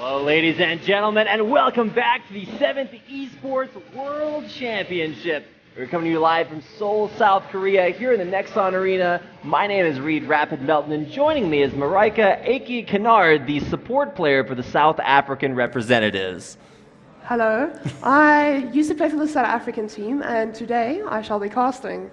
Hello, ladies and gentlemen, and welcome back to the 7th Esports World Championship. We're coming to you live from Seoul, South Korea, here in the Nexon Arena. My name is Reed Rapid Melton, and joining me is Marika Aki Kennard, the support player for the South African representatives. Hello, I used to play for the South African team, and today I shall be casting.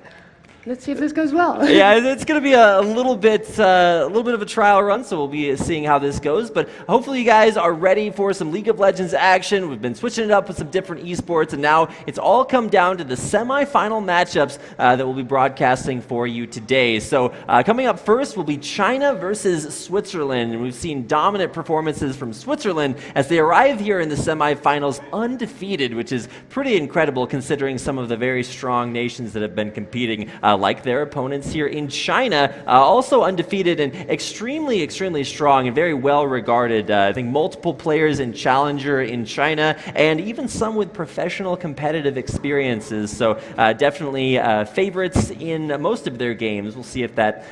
Let's see if this goes well. Yeah, it's going to be a little bit of a trial run, so we'll be seeing how this goes. But hopefully you guys are ready for some League of Legends action. We've been switching it up with some different esports, and now it's all come down to the semi-final matchups that we'll be broadcasting for you today. So coming up first will be China versus Switzerland, and we've seen dominant performances from Switzerland as they arrive here in the semi-finals undefeated, which is pretty incredible considering some of the very strong nations that have been competing like their opponents here in China, also undefeated and extremely strong and very well regarded. I think multiple players in Challenger in China and even some with professional competitive experiences. So definitely favorites in most of their games. We'll see if that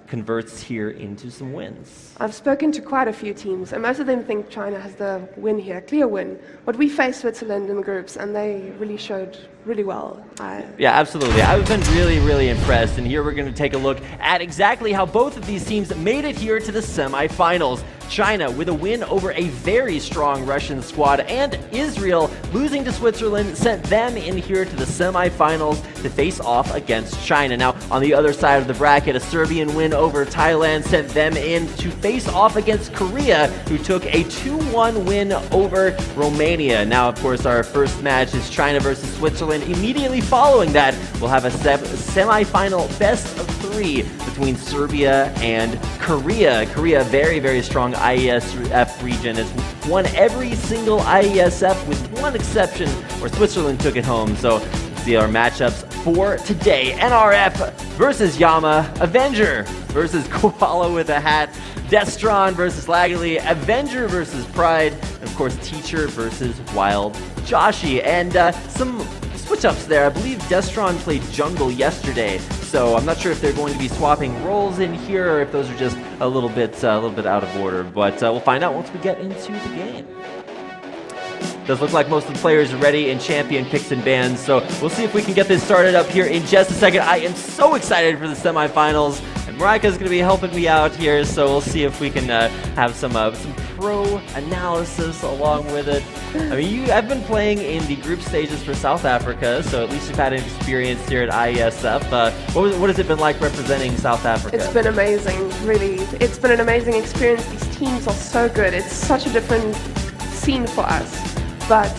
converts here into some wins. I've spoken to quite a few teams, and most of them think China has the win here, clear win. But we faced Switzerland in the groups, and they really showed really well. Yeah, absolutely. I've been really impressed, and here we're going to take a look at exactly how both of these teams made it here to the semifinals. China with a win over a very strong Russian squad, and Israel losing to Switzerland sent them in here to the semifinals to face off against China. Now, on the other side of the bracket, a Serbian win over Thailand sent them in to face off against Korea, who took a 2-1 win over Romania. Now, of course, our first match is China versus Switzerland. Immediately following that, we'll have a semi-final best of 3 between Serbia and Korea. Korea, very strong IESF region, has won every single IESF with one exception where Switzerland took it home. So let's see our matchups for today. NRF versus Yama, Avenger versus Koala with a hat, Destron versus Laggly, Avenger versus Pride, and of course Teacher versus Wild Joshi. And some switch-ups there. I believe Destron played jungle yesterday, so I'm not sure if they're going to be swapping roles in here or if those are just a little bit out of order. But we'll find out once we get into the game. Does look like most of the players are ready in champion picks and bans, so we'll see if we can get this started up here in just a second. I am so excited for the semifinals, and Marika's going to be helping me out here, so we'll see if we can have some pro analysis along with it. I mean, I've been playing in the group stages for South Africa, so at least you've had an experience here at IESF. What has it been like representing South Africa? It's been amazing, really. It's been an amazing experience. These teams are so good. It's such a different scene for us. But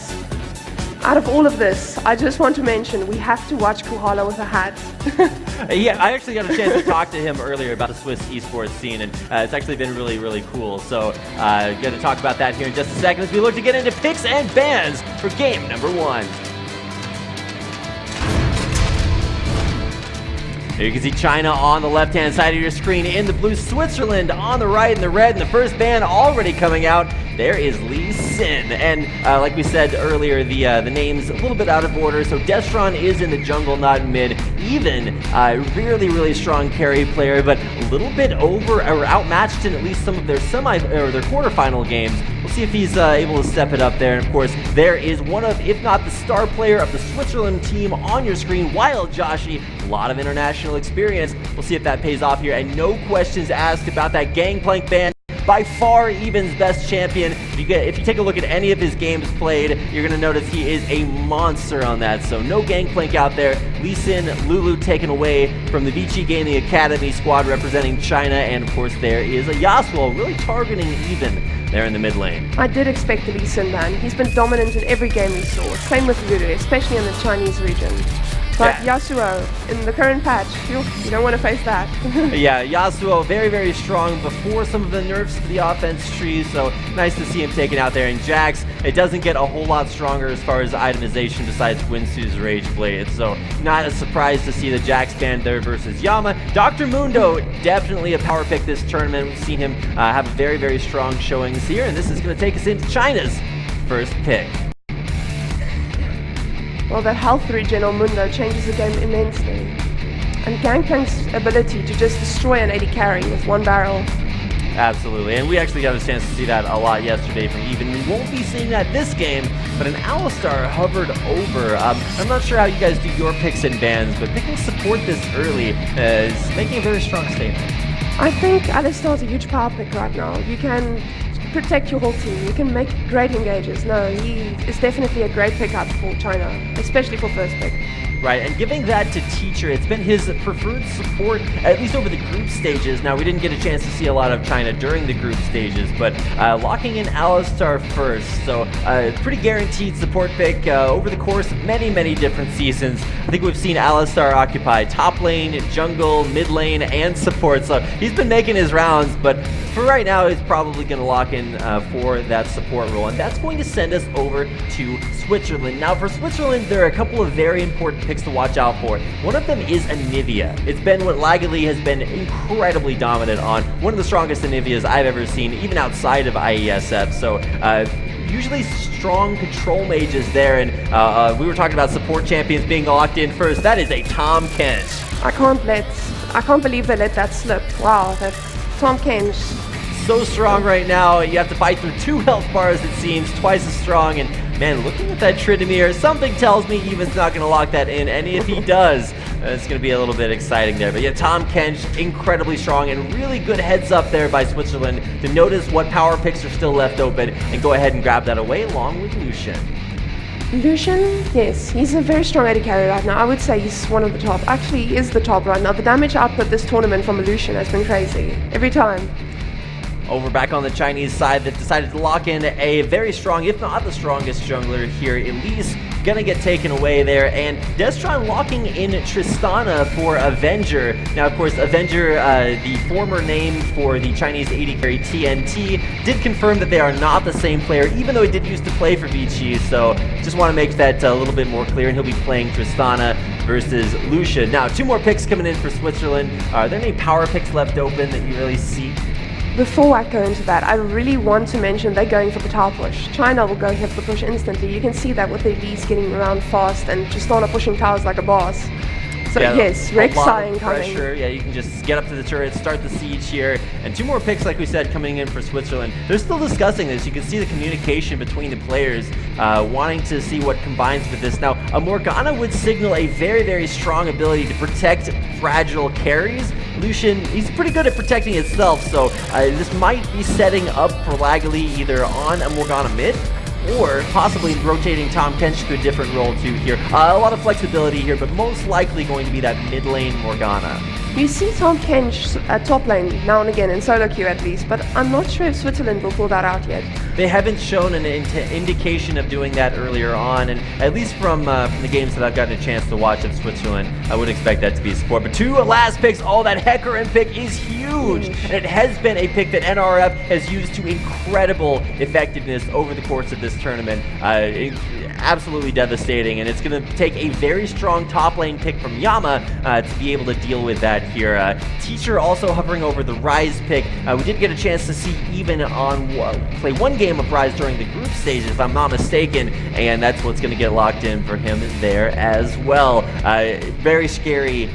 out of all of this, I just want to mention we have to watch Koala with a hat. Yeah, I actually got a chance to talk to him earlier about the Swiss esports scene, and it's actually been really cool. So going to talk about that here in just a second as we look to get into picks and bans for game number 1. Here you can see China on the left-hand side of your screen, in the blue, Switzerland on the right in the red, and the first ban already coming out. There is Lee Sin, and like we said earlier, the name's a little bit out of order. So Destron is in the jungle, not in mid. Even really strong carry player, but a little bit outmatched in at least some of their their quarterfinal games. We'll see if he's able to step it up there. And of course, there is one of, if not the star player of the Switzerland team on your screen, Wild Joshi. A lot of international experience. We'll see if that pays off here, and no questions asked about that Gangplank ban. By far Even's best champion. If you take a look at any of his games played, you're going to notice he is a monster on that. So no Gangplank out there. Lee Sin, Lulu taken away from the Vici Gaming Academy squad representing China. And of course there is a Yasuo really targeting Even there in the mid lane. I did expect the Lee Sin ban. He's been dominant in every game we saw. Same with Lulu, especially in the Chinese region. But yeah. Yasuo, in the current patch, you don't want to face that. Yeah, Yasuo very strong before some of the nerfs to the offense tree, so nice to see him taken out there. And Jax, it doesn't get a whole lot stronger as far as itemization besides Winsu's Rage Blade, so not a surprise to see the Jax banned there versus Yama. Dr. Mundo, definitely a power pick this tournament. We've seen him have very strong showings here, and this is going to take us into China's first pick. Well, that health regen on Mundo changes the game immensely. And Gangplank's ability to just destroy an AD carry with one barrel Absolutely, and we actually got a chance to see that a lot yesterday from Even. We won't be seeing that this game, but an Alistar hovered over. I'm not sure how you guys do your picks and bans, but picking support this early is making a very strong statement. I think Alistar's a huge power pick right now. You can protect your whole team. You can make great engages. No, he is definitely a great pickup for China, especially for first pick. Right, and giving that to Teacher, it's been his preferred support, at least over the group stages. Now, we didn't get a chance to see a lot of China during the group stages, but locking in Alistar first, so pretty guaranteed support pick over the course of many, many different seasons. I think we've seen Alistar occupy top lane, jungle, mid lane, and support, so he's been making his rounds, but for right now, he's probably going to lock in for that support role, and that's going to send us over to Switzerland. Now, for Switzerland, there are a couple of very important picks to watch out for. One of them is Anivia. It's been what Lagalee has been incredibly dominant on. One of the strongest Anivias I've ever seen, even outside of IESF. So usually strong control mages there, and we were talking about support champions being locked in first. That is a Tahm Kench. I can't believe they let that slip. Wow, that Tahm Kench. So strong right now. You have to fight through 2 health bars, it seems, twice as strong, and man, looking at that Tryndamere, something tells me Evan's not going to lock that in, and if he does, it's going to be a little bit exciting there. But yeah, Tahm Kench, incredibly strong, and really good heads up there by Switzerland to notice what power picks are still left open and go ahead and grab that away along with Lucian. Lucian, yes, he's a very strong AD carry right now. I would say he's one of the top. Actually, he is the top right now. The damage output this tournament from Lucian has been crazy. Every time. Over back on the Chinese side, they've decided to lock in a very strong, if not the strongest jungler here. Elise gonna get taken away there, and Destron locking in Tristana for Avenger. Now, of course, Avenger, the former name for the Chinese AD carry TNT, did confirm that they are not the same player, even though he did used to play for Vici, so just want to make that a little bit more clear, and he'll be playing Tristana versus Lucian. Now, 2 more picks coming in for Switzerland. Are there any power picks left open that you really see? Before I go into that, I really want to mention they're going for the tower push. China will go here for the push instantly. You can see that with the Elise getting around fast and just start pushing towers like a boss. So yeah, yes, Rek'Sai coming. Yeah, you can just get up to the turret, start the siege here, and 2 more picks, like we said, coming in for Switzerland. They're still discussing this. You can see the communication between the players, wanting to see what combines with this. Now, a Morgana would signal a very, very strong ability to protect fragile carries. Lucian, he's pretty good at protecting himself, so this might be setting up for Lagalee either on a Morgana mid, or possibly rotating Tahm Kench to a different role too here. A lot of flexibility here, but most likely going to be that mid lane Morgana. You see Tahm Kench at top lane now and again, in solo queue at least, but I'm not sure if Switzerland will pull that out yet. They haven't shown an indication of doing that earlier on, and at least from the games that I've gotten a chance to watch of Switzerland, I would expect that to be support. But 2 last picks, that Hecarim pick is huge, and it has been a pick that NRF has used to incredible effectiveness over the course of this tournament. Absolutely devastating, and it's going to take a very strong top lane pick from Yama to be able to deal with that here. Teacher also hovering over the Ryze pick. We did get a chance to see Even on play 1 game of Ryze during the group stages, if I'm not mistaken, and that's what's going to get locked in for him there as well. Very scary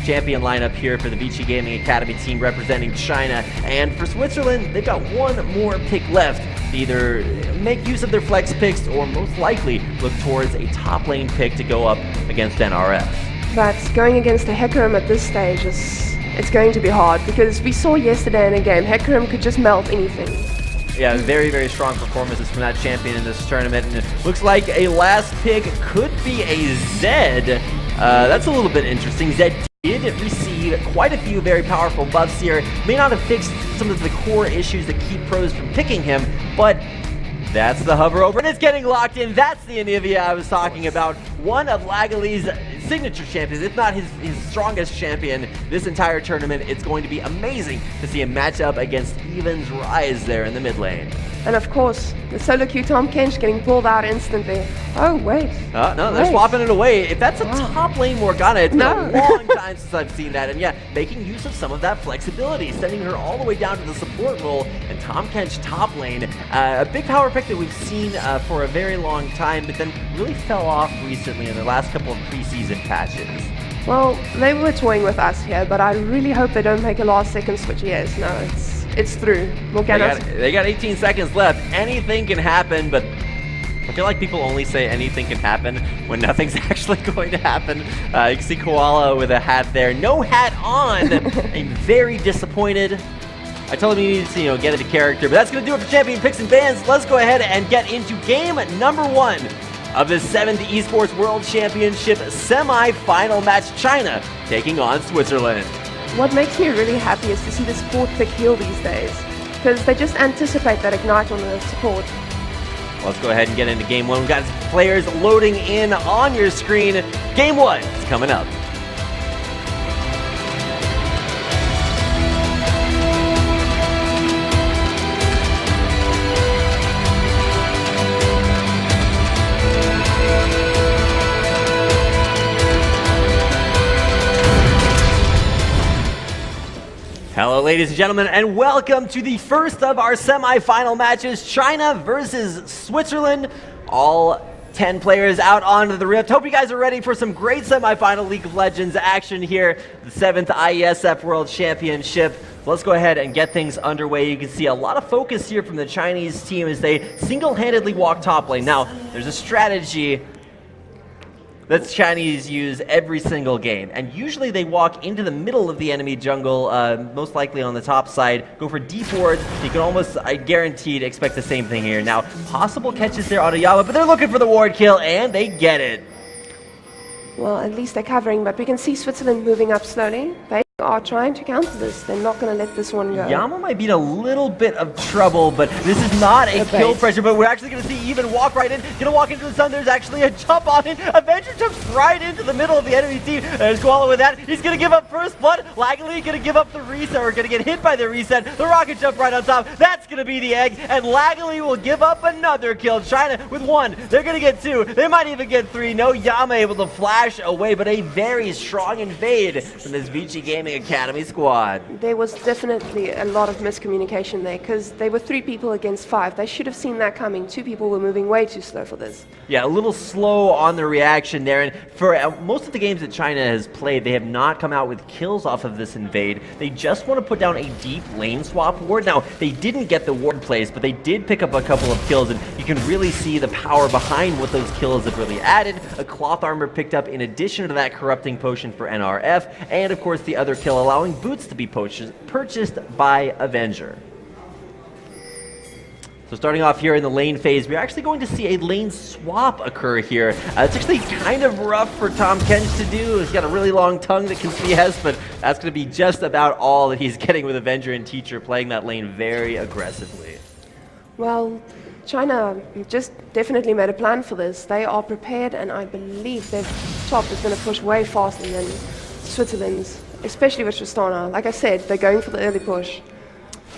champion lineup here for the Vici Gaming Academy team representing China, and for Switzerland, they've got 1 more pick left to either make use of their flex picks or most likely look towards a top lane pick to go up against NRF. But going against the Hecarim at this stage it's going to be hard, because we saw yesterday in a game, Hecarim could just melt anything. Yeah, very, very strong performances from that champion in this tournament, and it looks like a last pick could be a Zed. That's a little bit interesting. Zed did receive quite a few very powerful buffs here. May not have fixed some of the core issues that keep pros from picking him, but that's the hover over, and it's getting locked in. That's the Anivia I was talking about. One of Lagalee's signature champions, if not his strongest champion this entire tournament. It's going to be amazing to see him match up against Evan's Ryze there in the mid lane. And of course, the solo queue Tahm Kench getting pulled out instantly. Oh, wait. No, they're swapping it away. If that's a top lane Morgana, it's been a long time since I've seen that. And yeah, making use of some of that flexibility, sending her all the way down to the support role, and Tahm Kench top lane. A big power pick that we've seen for a very long time, but then really fell off recently in the last couple of preseason patches. Well, they were toying with us here, but I really hope they don't make a last-second switch. Yes, no, it's through. Morgana. They got 18 seconds left. Anything can happen, but I feel like people only say anything can happen when nothing's actually going to happen. You can see Koala with a hat there. No hat on. I'm very disappointed. I told him he needed to, get into character, but that's going to do it for Champion Picks and Bans. Let's go ahead and get into game number 1 of the 7th Esports World Championship semi-final match. China taking on Switzerland. What makes me really happy is to see the support pick heal these days, because they just anticipate that ignite on the support. Let's go ahead and get into game 1. We've got players loading in on your screen. Game 1 is coming up. Hello, ladies and gentlemen, and welcome to the first of our semi-final matches, China versus Switzerland. All 10 players out onto the Rift. Hope you guys are ready for some great semi-final League of Legends action here, the 7th IESF World Championship. Let's go ahead and get things underway. You can see a lot of focus here from the Chinese team as they single-handedly walk top lane. Now, there's a strategy that Chinese use every single game, and usually they walk into the middle of the enemy jungle, most likely on the top side, go for deep wards. You can almost, I guaranteed, expect the same thing here. Now, possible catches there on Yama, but they're looking for the ward kill, and they get it. Well, at least they're covering, but we can see Switzerland moving up slowly. They are trying to counter this. They're not going to let this one go. Yama might be in a little bit of trouble, but this is not a kill pressure, but we're actually going to see Even walk right in. Going to walk into the sun. There's actually a jump on it. Avenger jumps right into the middle of the enemy team. There's Koala with that. He's going to give up first blood. Laggerly going to give up the reset, or going to get hit by the reset. The rocket jump right on top. That's going to be the egg, and Laggerly will give up another kill. China with 1. They're going to get 2. They might even get 3. No Yama able to flash away, but a very strong invade from this Vici Gaming Academy squad. There was definitely a lot of miscommunication there, because they were 3 people against 5. They should have seen that coming. 2 people were moving way too slow for this. Yeah, a little slow on the reaction there, and for most of the games that China has played, they have not come out with kills off of this invade. They just want to put down a deep lane swap ward. Now, they didn't get the ward plays, but they did pick up a couple of kills, and you can really see the power behind what those kills have really added. A cloth armor picked up in addition to that corrupting potion for NRF, and of course the other kill allowing boots to be purchased by Avenger. So starting off here in the lane phase, we're actually going to see a lane swap occur here. It's actually kind of rough for Tahm Kench to do. He's got a really long tongue that can CS, but that's going to be just about all that he's getting with Avenger and Teacher playing that lane very aggressively. Well, China just definitely made a plan for this. They are prepared, and I believe their top is going to push way faster than Switzerland's, especially with Tristana. Like I said, they're going for the early push.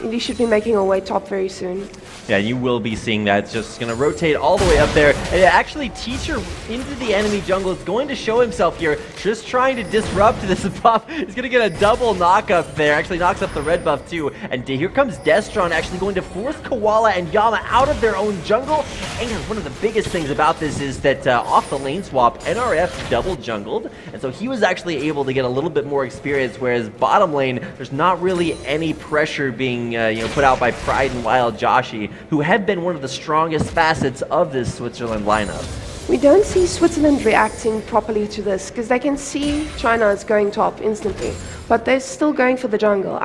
We should be making our way top very soon. Yeah, you will be seeing that. It's just going to rotate all the way up there. And actually, Teacher into the enemy jungle is going to show himself here, just trying to disrupt this buff. He's going to get a double knock up there. Actually knocks up the red buff too. And here comes Destron actually going to force Koala and Yama out of their own jungle. And one of the biggest things about this is that off the lane swap, NRF double jungled. And so he was actually able to get a little bit more experience, whereas bottom lane, there's not really any pressure being put out by Pride and Wild Joshi, who have been one of the strongest facets of this Switzerland lineup. We don't see Switzerland reacting properly to this, because they can see China is going top instantly, but they're still going for the jungle.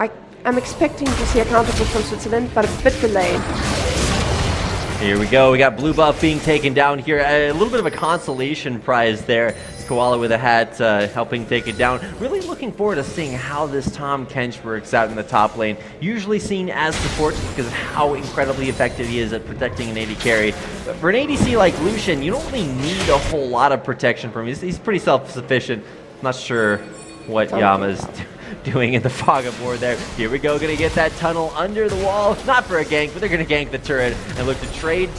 I'm expecting to see a counter push from Switzerland, but a bit delayed. Here we go. We got blue buff being taken down here. A little bit of a consolation prize there. Koala with a hat helping take it down. Really looking forward to seeing how this Tahm Kench works out in the top lane. Usually seen as support just because of how incredibly effective he is at protecting an AD carry. But for an ADC like Lucian, you don't really need a whole lot of protection from him. He's pretty self-sufficient. Not sure what Yama's doing in the fog of war there. Here we go, gonna get that tunnel under the wall. Not for a gank, but they're gonna gank the turret and look to trade.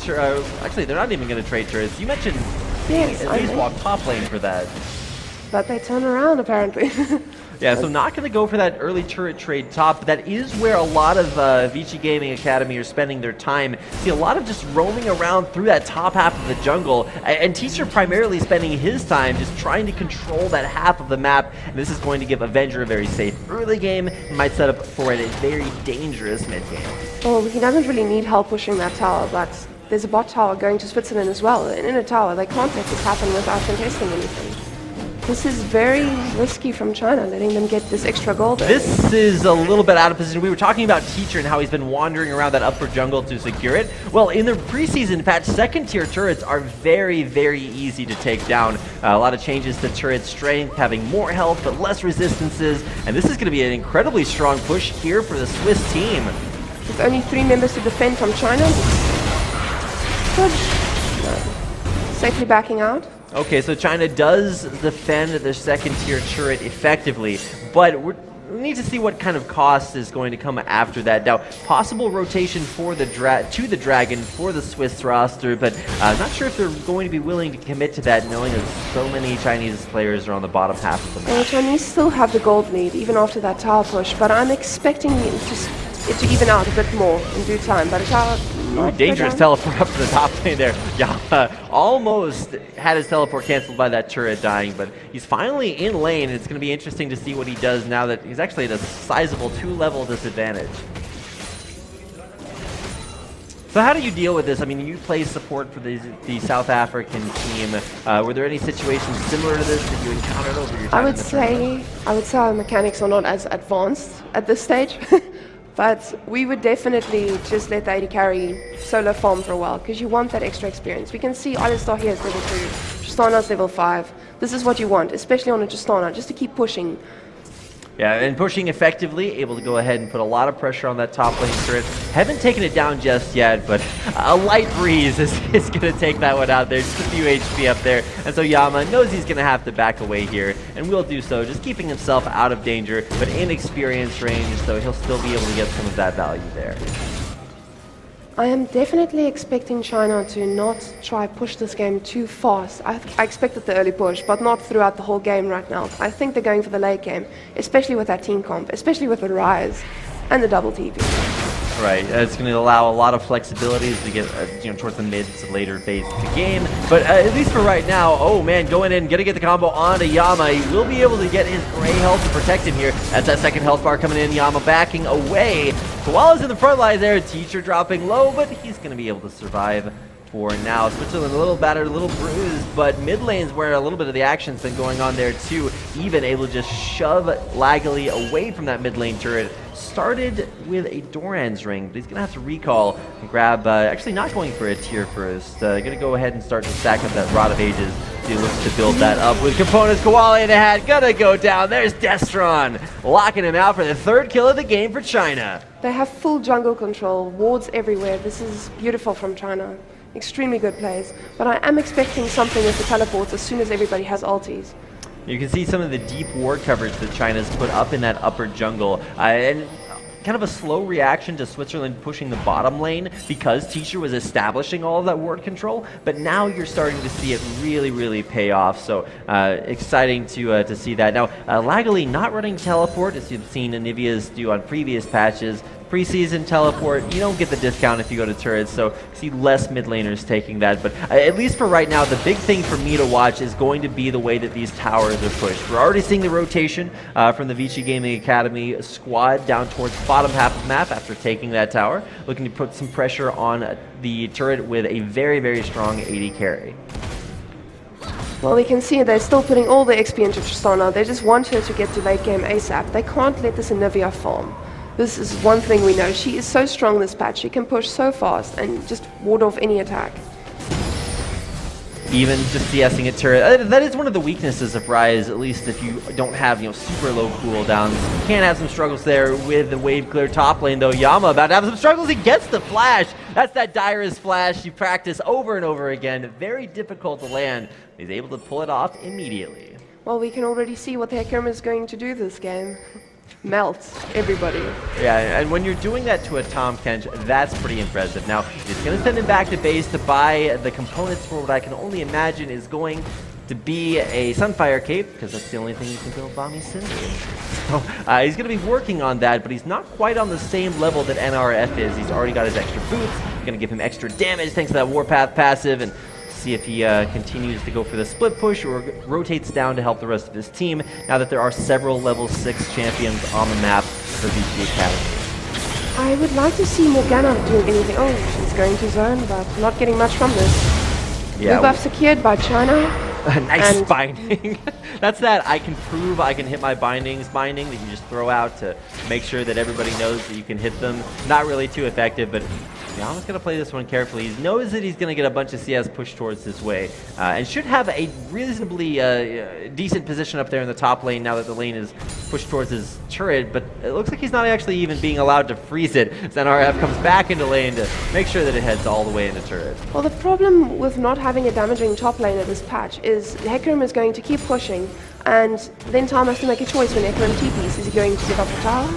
Actually, they're not even gonna trade turrets. You mentioned at least walk top lane for that. but they turn around apparently. Yeah, so not going to go for that early turret trade top, but that is where a lot of Vici Gaming Academy are spending their time. See a lot of just roaming around through that top half of the jungle, and Teacher primarily spending his time just trying to control that half of the map. And this is going to give Avenger a very safe early game, and might set up for a very dangerous mid game. Well, he doesn't really need help pushing that tower, but there's a bot tower going to Switzerland as well. And in a tower, they can't let this happen without contesting anything. This is very risky from China, letting them get this extra gold. This is a little bit out of position. We were talking about Teacher and how he's been wandering around that upper jungle to secure it. Well, in the preseason patch, second tier turrets are very, very easy to take down. A lot of changes to turret strength, having more health but less resistances. And this is going to be an incredibly strong push here for the Swiss team. With only 3 members to defend from China. Good. Safely backing out. Okay, so China does defend their second tier turret effectively, but we need to see what kind of cost is going to come after that. Now, possible rotation for the Dragon for the Swiss roster, but I'm not sure if they're going to be willing to commit to that, knowing that so many Chinese players are on the bottom half of the map. Well, the Chinese still have the gold lead, even after that tower push, but I'm expecting it to even out a bit more in due time. But a tower... Ooh, dangerous teleport up to the top lane there. Yama almost had his teleport canceled by that turret dying, but he's finally in lane, and it's going to be interesting to see what he does now that he's actually at a sizable 2-level disadvantage. So how do you deal with this? I mean, you play support for the South African team. Were there any situations similar to this that you encountered over your time? I would say our mechanics are not as advanced at this stage. But we would definitely just let the AD carry solo farm for a while, because you want that extra experience. We can see Alistar here is level 2, Tristana's level 5. This is what you want, especially on a Tristana, just to keep pushing. Yeah, and pushing effectively, able to go ahead and put a lot of pressure on that top lane turret. Haven't taken it down just yet, but a light breeze is going to take that one out there. Just a few HP up there. And so Yama knows he's going to have to back away here, and will do so, just keeping himself out of danger, but in experience range, so he'll still be able to get some of that value there. I am definitely expecting China to not try push this game too fast. I expected the early push, but not throughout the whole game right now. I think they're going for the late game, especially with that team comp, especially with the Rise and the double TP. Right, it's going to allow a lot of flexibility as we get towards the mid to later phase of the game. But at least for right now, oh man, going in, going to get the combo onto Yama. He will be able to get his gray health to protect him here. That's that second health bar coming in. Yama backing away. Koala's in the front line there. Teacher dropping low, but he's going to be able to survive for now. Switzerland a little battered, a little bruised, but mid lane's where a little bit of the action's been going on there too. Even able to just shove Laggily away from that mid lane turret. Started with a Doran's ring, but he's going to have to recall and grab, actually not going for a tier first. Going to go ahead and start to stack up that Rod of Ages. He looks to build that up with components. Koala in the hat, gonna go down. There's Destron, locking him out for the 3rd kill of the game for China. They have full jungle control, wards everywhere. This is beautiful from China. Extremely good plays. But I am expecting something with the teleports as soon as everybody has ultis. You can see some of the deep ward coverage that China's put up in that upper jungle. And kind of a slow reaction to Switzerland pushing the bottom lane because Teacher was establishing all of that ward control. But now you're starting to see it really, really pay off. So exciting to see that. Now, Laggily not running teleport, as you've seen Anivia's do on previous patches. Preseason teleport, you don't get the discount if you go to turrets, so see less mid laners taking that. But at least for right now, the big thing for me to watch is going to be the way that these towers are pushed. We're already seeing the rotation from the Vici Gaming Academy squad down towards the bottom half of the map after taking that tower, looking to put some pressure on the turret with a very, very strong AD carry. Well, we can see they're still putting all the XP into Tristana. They just want her to get to late game ASAP. They can't let this Anivia farm. This is one thing we know. She is so strong this patch. She can push so fast and just ward off any attack. Even just CSing at turret. That is one of the weaknesses of Rise, at least if you don't have super low cooldowns. You can have some struggles there with the wave clear top lane, though. Yama about to have some struggles. He gets the flash. That's that Dyrus flash you practice over and over again. Very difficult to land. He's able to pull it off immediately. Well, we can already see what the Hecarim is going to do this game. melt everybody. Yeah, and when you're doing that to a Tom Kench, that's pretty impressive. Now, it's going to send him back to base to buy the components for what I can only imagine is going to be a Sunfire Cape, because that's the only thing you can build Bomby Cinder with. So he's going to be working on that, but he's not quite on the same level that NRF is. He's already got his extra boots, going to give him extra damage thanks to that Warpath passive, and see if he continues to go for the split push or rotates down to help the rest of his team, now that there are several level 6 champions on the map for VG Academy. I would like to see Morgana doing anything. Oh, she's going to zone, but not getting much from this. Yeah, Blue buff secured by China. Nice binding. That's that I can prove I can hit my binding that you just throw out to make sure that everybody knows that you can hit them. Not really too effective, but Yama's going to play this one carefully. He knows that he's going to get a bunch of CS pushed towards his way, and should have a reasonably decent position up there in the top lane now that the lane is pushed towards his turret, but it looks like he's not actually even being allowed to freeze it. NRF comes back into lane to make sure that it heads all the way into turret. Well, the problem with not having a damaging top lane at this patch is Hecarim is going to keep pushing, and then Tom has to make a choice when Hecarim TPs. Is he going to give up the tower?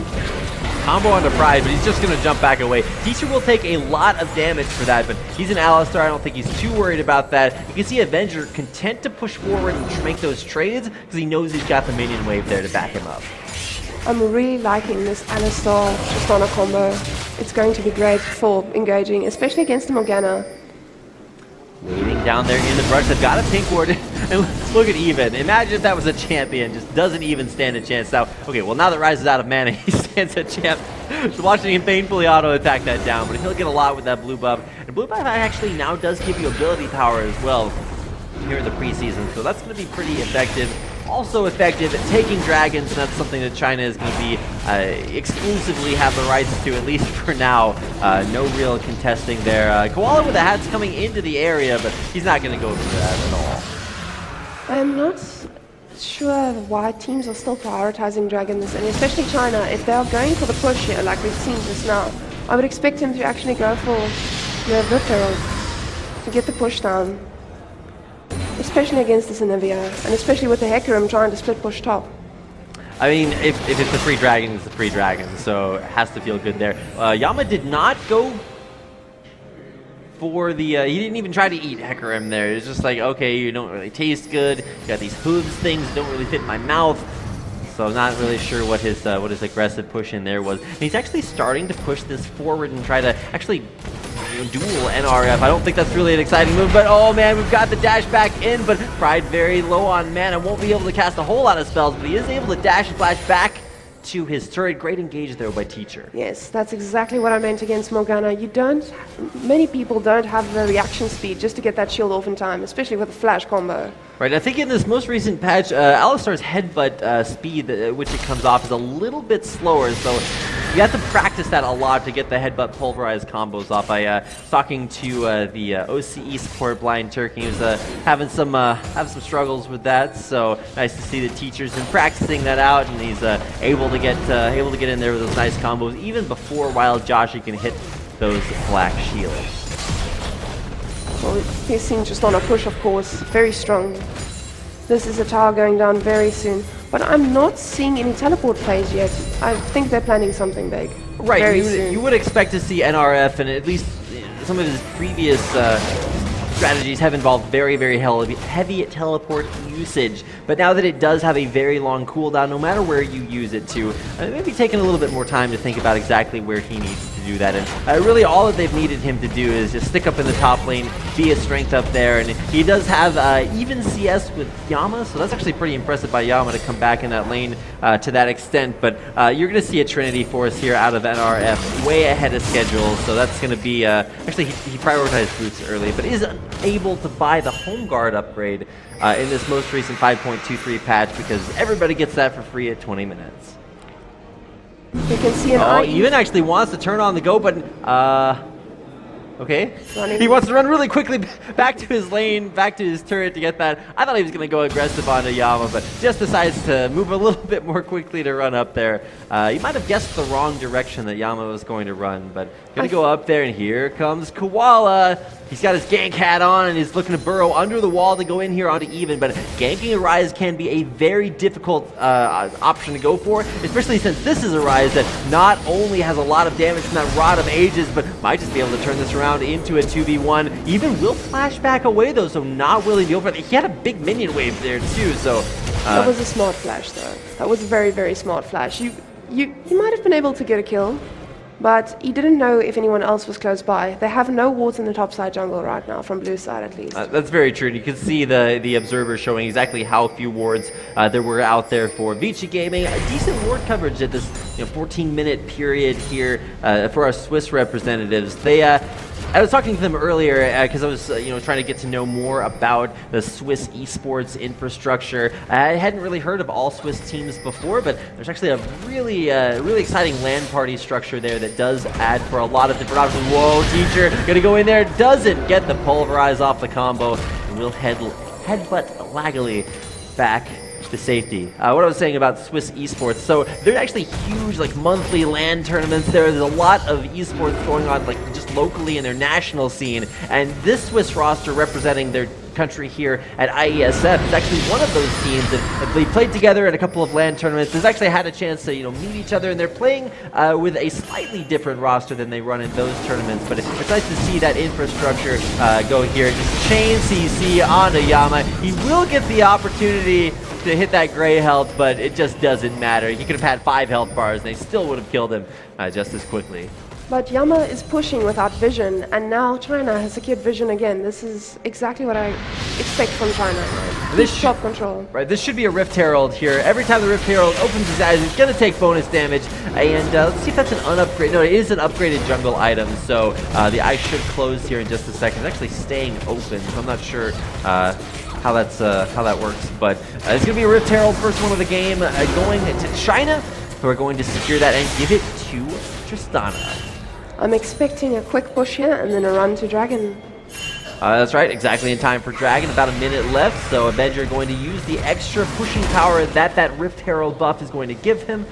Combo onto Pride, but he's just going to jump back away. Teacher will take a lot of damage for that, but he's an Alistar. I don't think he's too worried about that. You can see Avenger content to push forward and make those trades because he knows he's got the minion wave there to back him up. I'm really liking this Alistar Tristana combo. It's going to be great for engaging, especially against the Morgana. Waiting down there in the brush, they've got a pink ward, and look at Even. Imagine if that was a champion, just doesn't even stand a chance. Now, okay, well now that Rise is out of mana, he stands a chance. Just watching him painfully auto-attack that down, but he'll get a lot with that blue buff. And blue buff actually now does give you ability power as well here in the preseason, so that's going to be pretty effective. Also effective at taking dragons, and that's something that China is going to be exclusively have the rights to, at least for now. No real contesting there. Koala with the hats coming into the area, but he's not going to go for that at all. I'm not sure why teams are still prioritizing dragons, and especially China. If they are going for the push here, like we've seen just now, I would expect him to actually go for the Blip Herald to get the push down. Especially against this Anivia, and especially with the Hecarim trying to split push top. I mean, if it's a free dragon, it's a free dragon, so it has to feel good there. Yama did not go for the... he didn't even try to eat Hecarim there. It's just like, okay, you don't really taste good. You got these hooves things, don't really fit in my mouth. So I'm not really sure what his aggressive push in there was. And he's actually starting to push this forward and try to actually duel NRF. I don't think that's really an exciting move, but oh man, we've got the dash back in, but Pride very low on mana, won't be able to cast a whole lot of spells, but he is able to dash and flash back to his turret. Great engage there by Teacher. Yes, that's exactly what I meant against Morgana. Many people don't have the reaction speed just to get that shield off in time, especially with a flash combo. Right, I think in this most recent patch, Alistar's headbutt speed, which it comes off, is a little bit slower, so you have to practice that a lot to get the headbutt pulverized combos off. I was talking to the OCE support Blind Turkey, who's having some struggles with that. So nice to see the Teacher's been practicing that out, and he's able to get in there with those nice combos even before Wild Joshi can hit those black shields. Well, he's seen just on a push, of course, very strong. This is a tower going down very soon. But I'm not seeing any teleport plays yet. I think they're planning something big. Right, very soon. You would expect to see NRF, and at least some of his previous strategies have involved very, very heavy teleport usage. But now that it does have a very long cooldown, no matter where you use it to, maybe taking a little bit more time to think about exactly where he needs to do that. And really all that they've needed him to do is just stick up in the top lane, be a strength up there, and he does have even CS with Yama, so that's actually pretty impressive by Yama to come back in that lane to that extent. But you're going to see a Trinity Force here out of NRF way ahead of schedule, so that's going to be... actually, he prioritized boots early, but is able to buy the Home Guard upgrade in this most recent 5.23 patch because everybody gets that for free at 20 minutes. You can see an Even actually wants to turn on the go button. Okay. Running. He wants to run really quickly back to his lane, back to his turret to get that. I thought he was going to go aggressive on Yama, but just decides to move a little bit more quickly to run up there. You might have guessed the wrong direction that Yama was going to run, but going to go up there, and here comes Koala. He's got his gank hat on, and he's looking to burrow under the wall to go in here onto even, but ganking a Rise can be a very difficult option to go for, especially since this is a Rise that not only has a lot of damage from that Rod of Ages, but might just be able to turn this around into a 2v1. Even will flash back away though, so not really the open. He had a big minion wave there too, so... that was a smart flash though. That was a very, very smart flash. You might have been able to get a kill, but he didn't know if anyone else was close by. They have no wards in the top side jungle right now, from blue side at least. That's very true. You can see the observer showing exactly how few wards there were out there for Vici Gaming. A decent ward coverage at this 14-minute period here for our Swiss representatives. I was talking to them earlier because I was trying to get to know more about the Swiss esports infrastructure. I hadn't really heard of all Swiss teams before, but there's actually a really exciting LAN party structure there that does add for a lot of different options. Whoa, Teacher, gonna go in there, doesn't get the pulverize off the combo, and will headbutt Laggily back to safety. What I was saying about Swiss esports, so there's actually huge monthly LAN tournaments there. There's a lot of esports going on just locally in their national scene, and this Swiss roster representing their country here at IESF is actually one of those teams that they played together at a couple of LAN tournaments. They've actually had a chance to meet each other, and they're playing with a slightly different roster than they run in those tournaments, but it's nice to see that infrastructure go here. Just chain CC onto Yama. He will get the opportunity to hit that gray health, but it just doesn't matter. He could have had 5 health bars, and they still would have killed him just as quickly. But Yama is pushing without vision, and now China has secured vision again. This is exactly what I expect from China. This shot control. Right, this should be a Rift Herald here. Every time the Rift Herald opens his eyes, he's going to take bonus damage. And let's see if that's an unupgraded. No, it is an upgraded jungle item, so the eyes should close here in just a second. It's actually staying open, so I'm not sure how that works. But it's going to be a Rift Herald, first one of the game, going to China, who are going to secure that and give it to Tristana. I'm expecting a quick push here and then a run to Dragon. That's right, exactly in time for Dragon. About a minute left, so Avenger going to use the extra pushing power that Rift Herald buff is going to give him.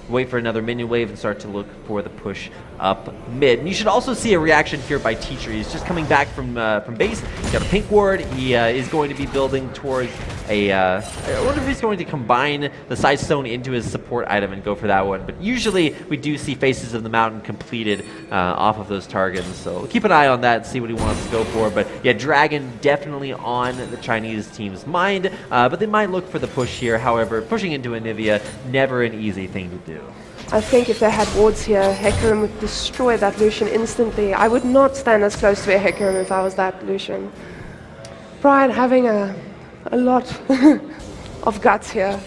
Wait for another minion wave and start to look for the push up mid. And you should also see a reaction here by Teacher. He's just coming back from base. He's got a pink ward. He is going to be building towards I wonder if he's going to combine the Side Stone into his support item and go for that one. But usually we do see Faces of the Mountain completed off of those targets. So keep an eye on that and see what he wants to go for. But yeah, Dragon definitely on the Chinese team's mind. But they might look for the push here. However, pushing into Anivia, never an easy thing to do. I think if they had wards here, Hecarim would destroy that Lucian instantly. I would not stand as close to a Hecarim if I was that Lucian. Brian having a lot of guts here.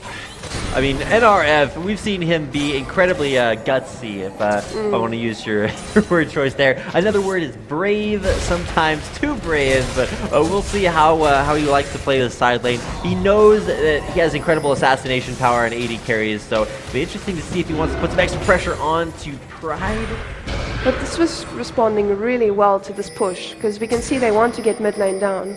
I mean, NRF, we've seen him be incredibly gutsy, if I want to use your word choice there. Another word is brave, sometimes too brave, but we'll see how he likes to play the side lane. He knows that he has incredible assassination power and 80 carries, so it'll be interesting to see if he wants to put some extra pressure onto Pride. But this was responding really well to this push, because we can see they want to get mid lane down.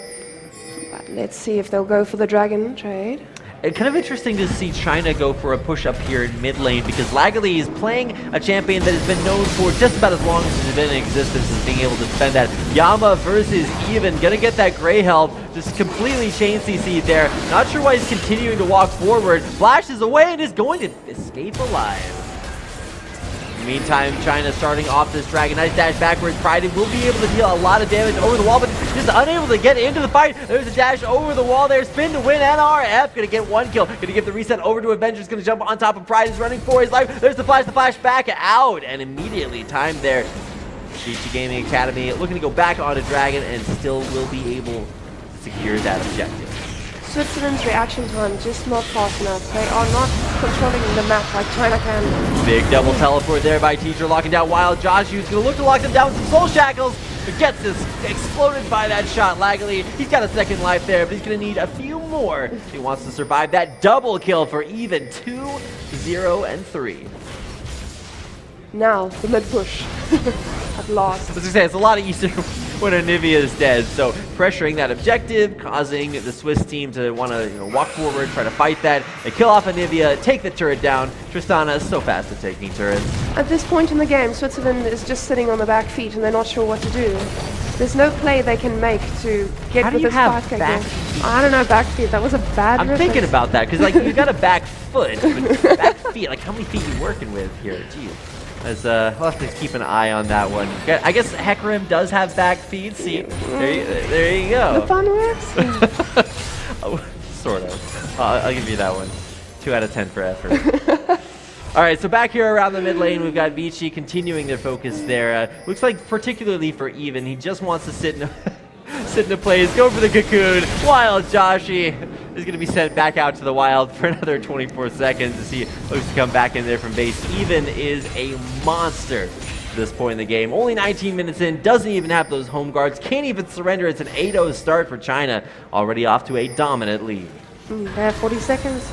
But let's see if they'll go for the Dragon trade. It's kind of interesting to see China go for a push up here in mid lane, because Laggily is playing a champion that has been known for just about as long as he's been in existence as being able to defend that. Yama versus Even, gonna get that gray health, just completely chain CC'd there. Not sure why he's continuing to walk forward. Flashes away and is going to escape alive. Meantime, China starting off this Dragon. Nice dash backwards. Pride will be able to deal a lot of damage over the wall, but just unable to get into the fight. There's a dash over the wall there. Spin to win. NRF gonna get 1 kill. Gonna give the reset over to Avengers. Gonna jump on top of Pride. He's running for his life. There's the flash back out, and immediately timed there. Vici Gaming Academy looking to go back onto Dragon and still will be able to secure that objective. Switzerland's reaction time just not fast enough. They are not controlling the map like China can. Big double teleport there by Teacher, locking down Wild. Joshu's gonna look to lock them down with some soul shackles, but gets this exploded by that shot. Laggily, he's got a second life there, but he's gonna need a few more if he wants to survive that double kill for Even 2, 0, and 3. Now, the mid push. at last. I was gonna say, it's a lot easier when Anivia is dead. So pressuring that objective, causing the Swiss team to want to walk forward, try to fight that. They kill off Anivia, take the turret down. Tristana is so fast at taking turrets. At this point in the game, Switzerland is just sitting on the back feet and they're not sure what to do. There's no play they can make to get How do with you this have 5K back goal. feet? I don't know, back feet. That was a bad I'm reference. thinking about that because you got a back foot, but back feet. Like how many feet you working with here? Jeez. As we'll have to keep an eye on that one. I guess Hecarim does have back feet. See, there you go. The fun works. Oh, sort of. I'll give you that one. 2 out of 10 for effort. All right, so back here around the mid lane, we've got Vici continuing their focus there. Looks like particularly for Even, he just wants to sit in a place, go for the cocoon. Wild Joshi is going to be sent back out to the wild for another 24 seconds as he looks to come back in there from base. Even is a monster at this point in the game. Only 19 minutes in, doesn't even have those home guards, can't even surrender. It's an 8-0 start for China, already off to a dominant lead. They have 40 seconds.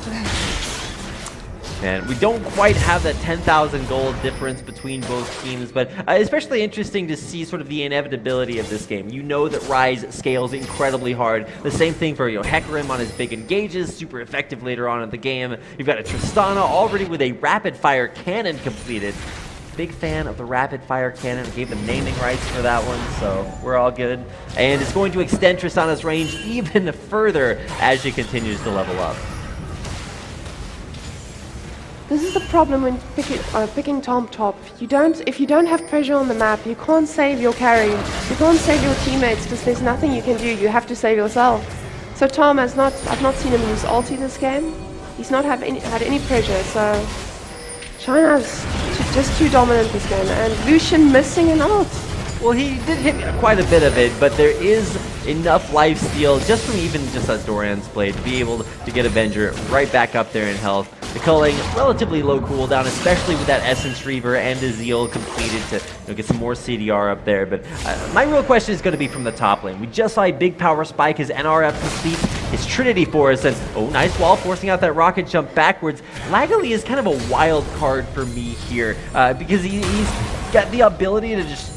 And we don't quite have that 10,000 gold difference between both teams, but especially interesting to see sort of the inevitability of this game. You know that Rise scales incredibly hard. The same thing for Hecarim on his big engages, super effective later on in the game. You've got a Tristana already with a rapid fire cannon completed. Big fan of the rapid fire cannon. Gave them naming rights for that one, so we're all good. And it's going to extend Tristana's range even further as she continues to level up. This is the problem when picking top. If you don't have pressure on the map, you can't save your carry. You can't save your teammates because there's nothing you can do. You have to save yourself. So Tom I've not seen him use ulti this game. He's not had any pressure. So China's just too dominant this game, and Lucian missing an ult. Well, he did hit quite a bit of it, but there is enough life steal just from even just as Doran's played to be able to get Avenger right back up there in health. The culling, relatively low cooldown, especially with that Essence Reaver and the Zeal completed to get some more CDR up there. But my real question is going to be from the top lane. We just saw a big power spike as NRF completes his Trinity Force, and nice wall forcing out that rocket jump backwards. Lagally is kind of a wild card for me here because he's got the ability to just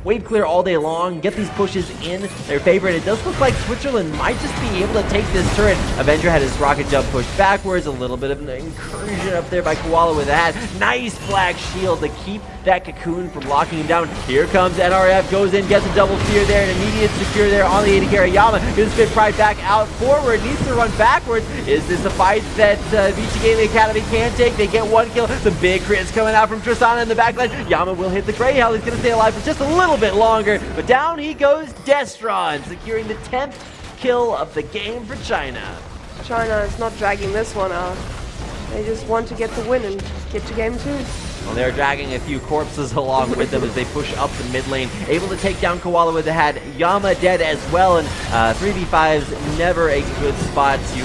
wave clear all day long, get these pushes in their favor, and it does look like Switzerland might just be able to take this turret. Avenger had his rocket jump pushed backwards, a little bit of an incursion up there by Koala with that. Nice black shield to keep that cocoon from locking him down. Here comes NRF, goes in, gets a double fear there, an immediate secure there on the AD carry. Yama gonna spit right back out forward, needs to run backwards. Is this a fight that Vici Gaming Academy can take? They get one kill. Some big crits coming out from Tristana in the backline. Yama will hit the Grey Hell. He's gonna stay alive for just a little bit longer, but down he goes. Destron securing the 10th kill of the game for China. China is not dragging this one out. They just want to get the win and get to game 2. Well, they're dragging a few corpses along with them as they push up the mid lane, able to take down Koala with the hat. Yama dead as well, and 3v5's never a good spot to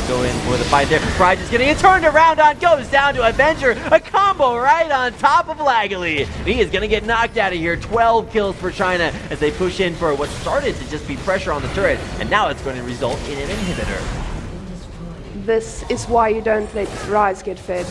go in for the fight there. Pride just getting it turned around on, goes down to Avenger, a combo right on top of Lagally. He is going to get knocked out of here. 12 kills for China as they push in for what started to just be pressure on the turret, and now it's going to result in an inhibitor. This is why you don't let Rise get fed.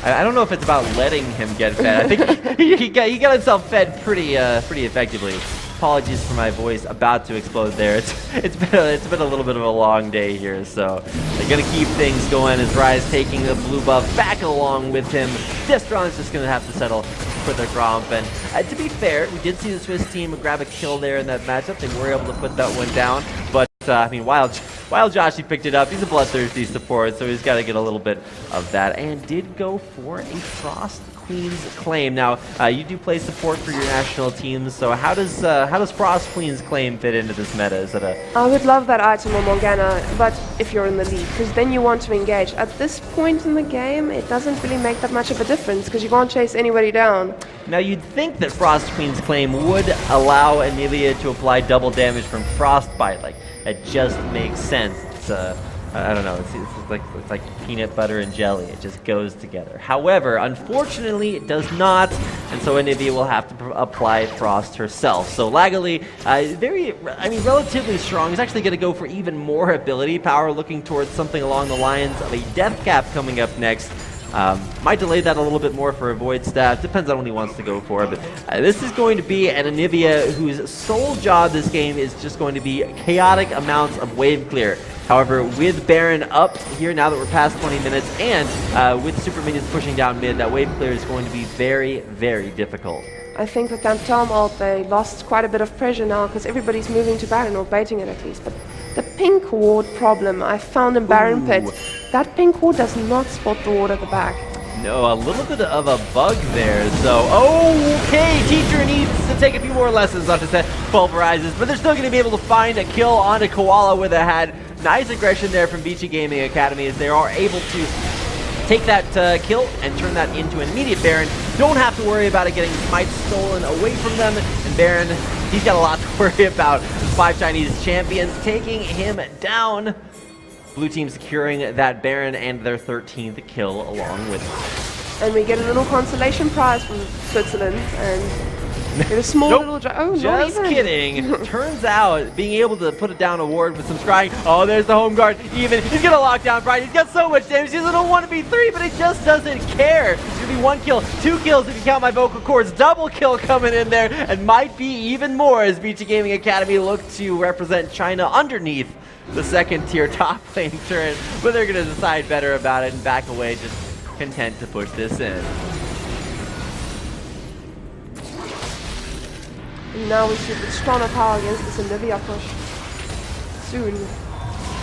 I don't know if it's about letting him get fed. I think he got himself fed pretty effectively. Apologies for my voice about to explode there. It's been a little bit of a long day here, so they're gonna keep things going as Rise taking the blue buff back along with him. Destron's just gonna have to settle for the Gromp, and to be fair, we did see the Swiss team grab a kill there in that matchup. They were able to put that one down, but I mean, Wild Joshi picked it up. He's a bloodthirsty support, so he's got to get a little bit of that, and did go for a Frost Queen's claim. Now, you do play support for your national teams, so how does Frost Queen's claim fit into this meta? Is it a... I would love that item on Morgana, but if you're in the lead, because then you want to engage. At this point in the game, it doesn't really make that much of a difference, because you can't chase anybody down. Now, you'd think that Frost Queen's claim would allow Anivia to apply double damage from Frostbite. Like, that just makes sense. It's I don't know, it's like peanut butter and jelly. It just goes together. However, unfortunately, it does not, and so Anivia will have to apply Frost herself. So Lagally, relatively strong. He's actually going to go for even more ability power, looking towards something along the lines of a Death Cap coming up next. Might delay that a little bit more for a Void Staff. Depends on what he wants to go for. But this is going to be an Anivia whose sole job this game is just going to be chaotic amounts of wave clear. However, with Baron up here now that we're past 20 minutes, and with Super Minions pushing down mid, that wave clear is going to be very, very difficult. I think with that Tom ult, they lost quite a bit of pressure now because everybody's moving to Baron, or baiting it at least. But the pink ward problem I found in Baron Pit, that pink ward does not spot the ward at the back. No, a little bit of a bug there. So, okay, Teacher needs to take a few more lessons on his pulverizes, but they're still going to be able to find a kill onto Koala with a head. Nice aggression there from Vici Gaming Academy as they are able to take that kill and turn that into an immediate Baron. Don't have to worry about it getting Smite stolen away from them. And Baron, he's got a lot to worry about. 5 Chinese champions taking him down. Blue team securing that Baron and their 13th kill along with him. And we get a little consolation prize from Switzerland, and get a small little... Oh, just kidding. Turns out, being able to put it down award with some scrying. Oh, there's the home guard. Even, he's going to lock down Brian. He's got so much damage. He doesn't want to be 3, but he just doesn't care. It's going to be 1 kill, 2 kills if you count my vocal cords. Double kill coming in there, and might be even more as Vici Gaming Academy look to represent China underneath the 2nd tier top lane turret, but they're going to decide better about it and back away, just content to push this in. And now we see the stronger power against this Anivia push. Soon.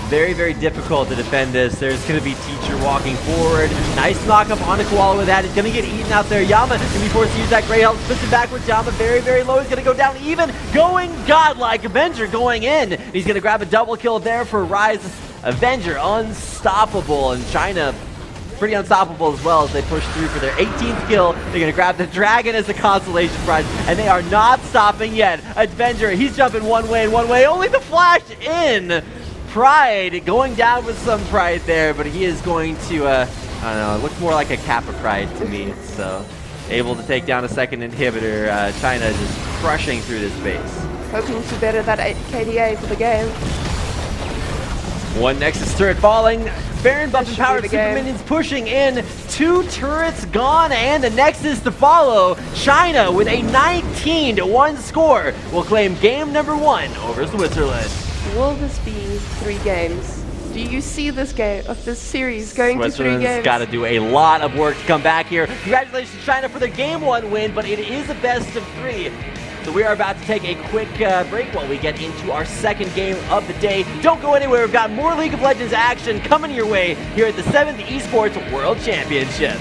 Very, very difficult to defend this. There's going to be Teacher walking forward. Nice knock-up onto Koala with that. He's going to get eaten out there. Yama going to be forced to use that Grey Health. Spits it backwards. Yama very, very low. He's going to go down even. Going godlike. Avenger going in. He's going to grab a double kill there for Rise. Avenger unstoppable. And China pretty unstoppable as well as they push through for their 18th kill. They're going to grab the Dragon as the consolation prize, and they are not stopping yet. Avenger, he's jumping one way and one way. Only the flash in. Pride going down with some pride there, but he is going to, I don't know, it looks more like a Kappa Pride to me. So, able to take down a 2nd inhibitor. China just crushing through this space. Hoping to better that KDA for the game. 1 Nexus turret falling. Baron buff and powered Super Minions pushing in. 2 turrets gone and a Nexus to follow. China with a 19-1 score will claim game number 1 over Switzerland. Will this be 3 games? Do you see this game of this series going to 3 games? Switzerland's got to do a lot of work to come back here. Congratulations, China, for their game 1 win, but it is a best of 3. So we are about to take a quick break while we get into our 2nd game of the day. Don't go anywhere. We've got more League of Legends action coming your way here at the 7th Esports World Championship.